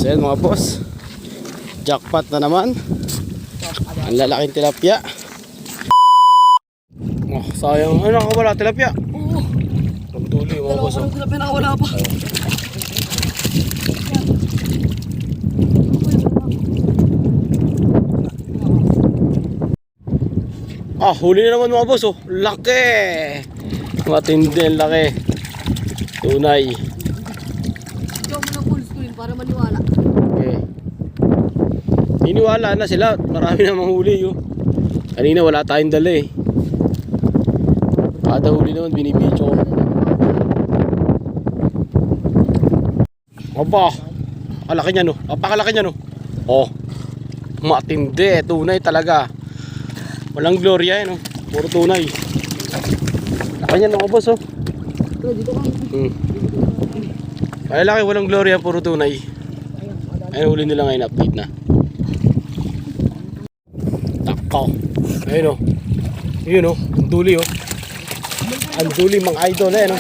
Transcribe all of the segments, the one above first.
So yan mga boss, jackpot na naman. Ang lalaking tilapia. Oh, sayang. Ano, nakawala tilapia? Oo. Ang tuloy mga boss. Ang tilapia nakawala pa. Ah, huli na naman mga boss. Oh, laki. Matindi ang laki. Tunay. Ikaw mo ng full screen para maniwala. Okay. Iniwala na sila. Marami na manghuli yun. Kanina wala tayong dala eh. Kada huli naman binibidyo ko. Aba, kalaki niya no. Apakalaki niya no. Oh, matindi. Tunay talaga. Walang gloria eh no. Puro tunay. Laki niya no boss oh. Dito ka. Ay laki, walang gloria, puro tunay. Ayun, huli nila ngayon, update na. Takaw. Ayun o. Ayun o, ang duli o. Ang duli mga idol eh no.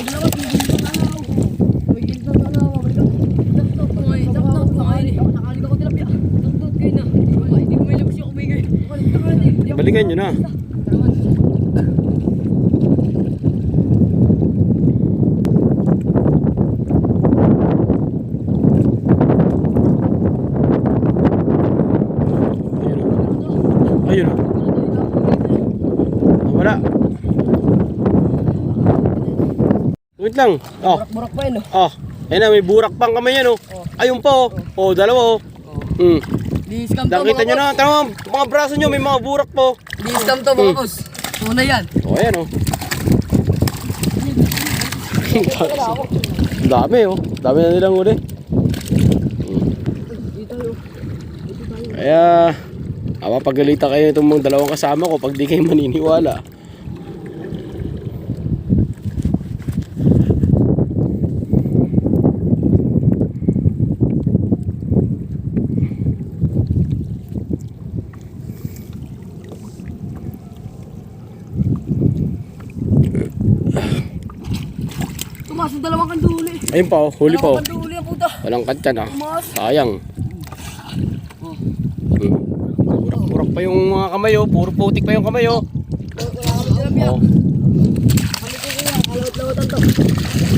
Balikan nyo na. Ayun o. Wala. Wait lang. Oh. Burak pa yun o. Oh. Ayun na, may burak pang kamay yan o. Ayun pa o. Oh, dalawa o. Di-scam to Nakita nyo mga na. Tama, mga braso nyo, may mga burak po. boss. Di-scam to mga boss. Tunay yan. Oh, ayan o. Dami o. Dami na nilang uli. Kaya mapapagalitan kayo itong mga dalawang kasama ko pag di kayo maniniwala. Tumas yung dalawang kanduli. Ayun pa o. Huli pa o. Dalawang kanduli ang puta. Walang katyan ah. Tumas. Sayang. Burak pa yung mga kamay o. Puro putik pa yung kamay o. Wala kami tilapia. Oh. Kami ko kuya. Kalawat-lawatan to.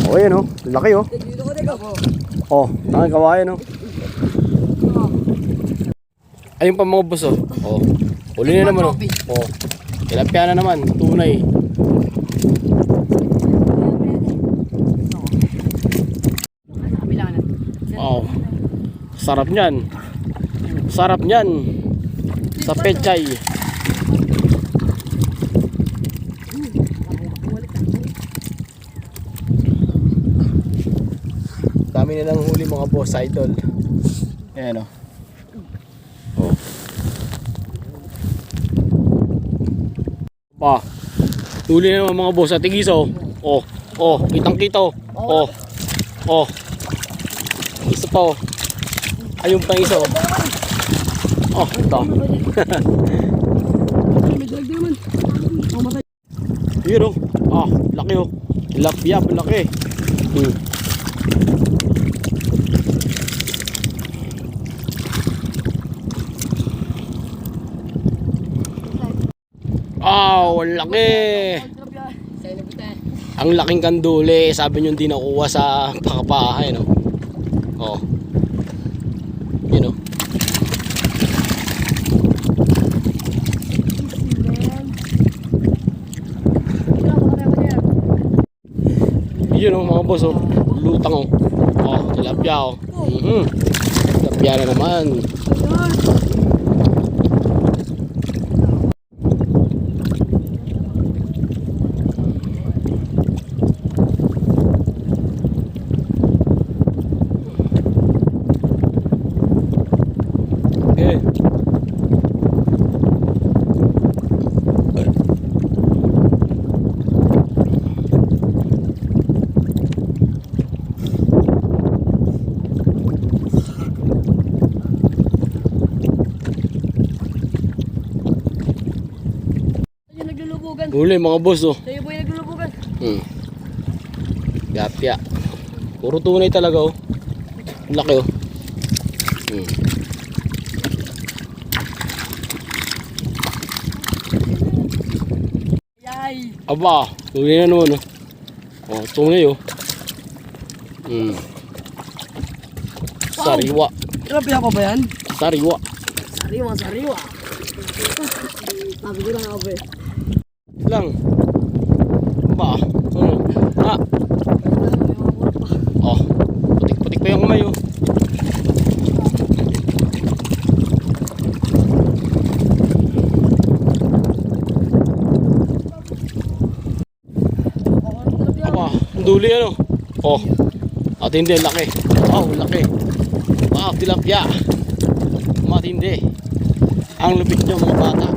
Oh, ayan o. Laki o. Dito ko dito. Oh, nakakawayan o. Ayun pa mga boss o. Oh. Huli na naman o. Oh. Tilapia na naman. Tunay. Oh. Sarap niyan. Sarap niyan. Sa pechay. Dami nilang huli mga boss idol. Ayan o. Oh. Pa. Huli na naman mga boss sa tigis o. Oh. Oh. Kitang kita o. Oh. Oh. Isa pa o. Ayun pa isa o. Oh, ito. Yun o. Ah, laki o. Tilapia, laki. Oh, laki. Ang laking kanduli. Sabi nyo hindi nakuha sa pakapahay no. Oh. Yun o. Yun o mga boss o. Lutang o. Oh, tilapia o. Tilapia na naman. Okay. Huli mga boss oh. Tayo po yung naglulubugan. Gapya. Puro tunay talaga oh. Laki oh. Hmm. Yay! Aba, tunay na naman, oh. Oh, tunay, oh. Hmm. Sariwa. Tilapia pa ba yan? Sariwa. Sariwa, sariwa. Sabi ko lang ako eh. Lang. Aba, ano? Ah, May mga kurot pa. oh. Putik-putik pa yung kamay, oh. Aba, ang duli, ano? Oh. Matindi, laki. Wow, laki. Wow, tilapia. Matindi. Ang lupit nyo, mga bata.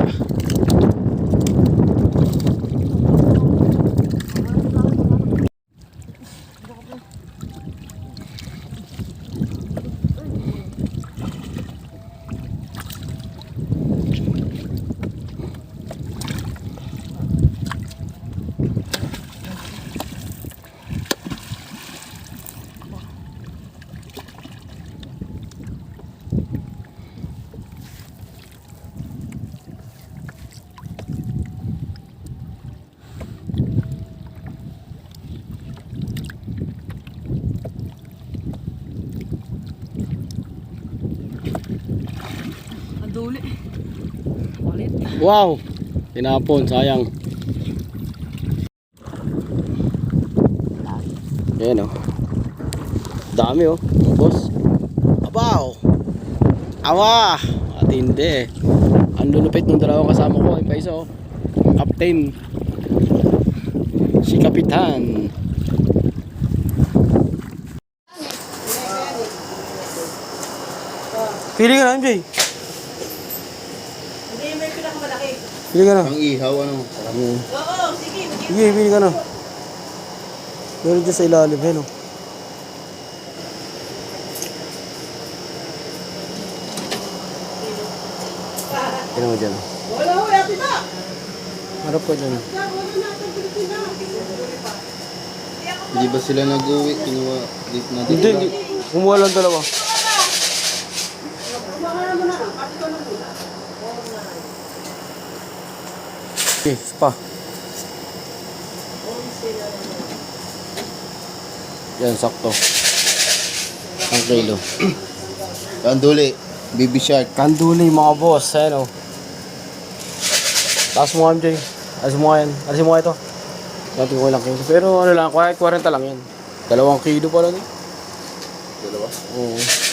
Ang duli. Malit. Wow! Tinapon, sayang. Ayan, oh. Dami, oh. Boss. Abaw! Awa! Matindi. Ang lulupit ng dalawang kasama ko. Ay pa isa, oh. Captain. Si Kapitan. Pili ka na, MJ. Hindi, may pinakamalaki. Pili ka na. Ang ihaw, ano? Oo, sige. Sige, pili ka na. Meron dyan sa ilalim, eh, no? Tignan mo dyan. Wala ho, yati na. Harap ka dyan. Hindi ba sila nag-uwi? Kinuha dito na Hindi, hindi. Kumuha lang dalawa. Okay, isa pa. Yan, sakto. Ang kilo. Kanduli, baby shark. Kanduli mga boss, ayan o. Taas mo nga MJ. Alisin mo nga yan. Alisin mo nga ito. Natin ko lang kilo. Pero ano lang, kahit 40 lang yan. 2 kilo pala din. Dalawa? Oo.